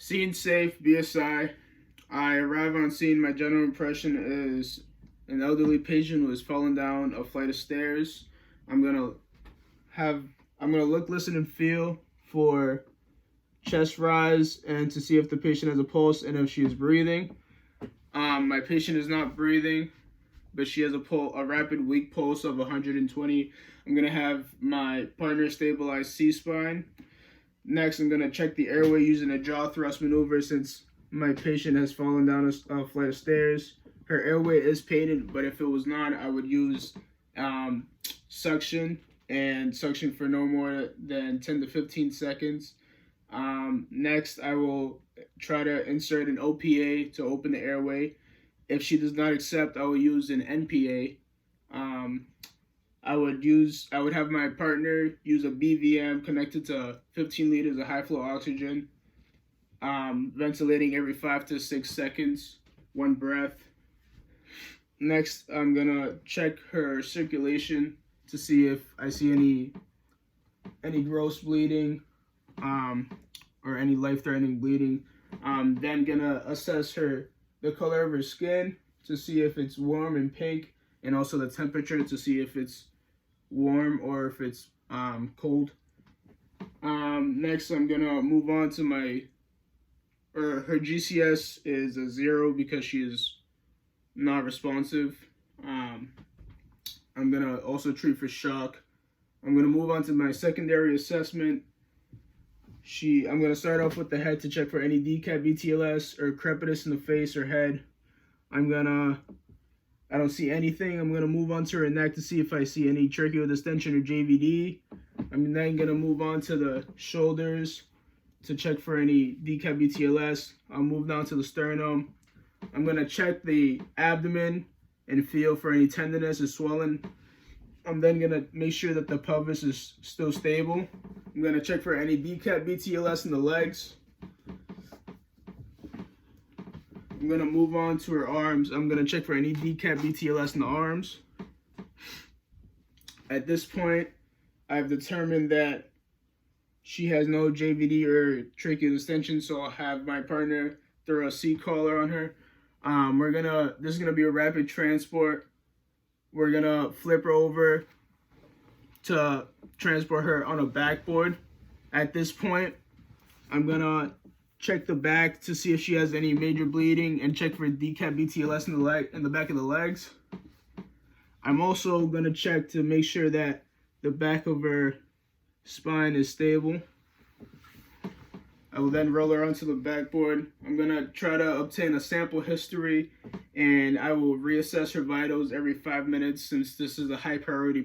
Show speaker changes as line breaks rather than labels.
Scene safe, BSI. I arrive on scene. My general impression is an elderly patient who has fallen down a flight of stairs. I'm gonna look, listen, and feel for chest rise and to see if the patient has a pulse and if she is breathing. My patient is not breathing, but she has a rapid weak pulse of 120. I'm gonna have my partner stabilize C-spine. Next, I'm gonna check the airway using a jaw thrust maneuver since my patient has fallen down a flight of stairs. Her airway is painted, but if it was not, I would use suction for no more than 10 to 15 seconds. Next, I will try to insert an OPA to open the airway. If she does not accept, I will use an NPA. I would have my partner use a BVM connected to 15 liters of high flow oxygen, ventilating every 5 to 6 seconds, one breath. Next, I'm gonna check her circulation to see if I see any gross bleeding, or any life-threatening bleeding. Then gonna assess the color of her skin to see if it's warm and pink, and also the temperature to see if it's warm or if it's cold. Next, I'm gonna move on to her GCS is a 0 because she is not responsive. I'm gonna also treat for shock. I'm gonna move on to my secondary assessment. I'm gonna start off with the head to check for any decap BTLS or crepitus in the face or head. I don't see anything. I'm gonna move on to her neck to see if I see any tracheal distension or JVD. I'm then gonna move on to the shoulders to check for any decap BTLS. I'll move down to the sternum. I'm gonna check the abdomen and feel for any tenderness or swelling. I'm then gonna make sure that the pelvis is still stable. I'm gonna check for any decap BTLS in the legs. I'm gonna move on to her arms. I'm gonna check for any decap BTLS in the arms. At this point, I've determined that she has no JVD or tracheal distension, so I'll have my partner throw a C-collar on her. This is gonna be a rapid transport. We're gonna flip her over to transport her on a backboard. At this point, I'm gonna check the back to see if she has any major bleeding and check for decap BTLS in the back of the legs. I'm also gonna check to make sure that the back of her spine is stable. I will then roll her onto the backboard. I'm gonna try to obtain a sample history, and I will reassess her vitals every 5 minutes since this is a high priority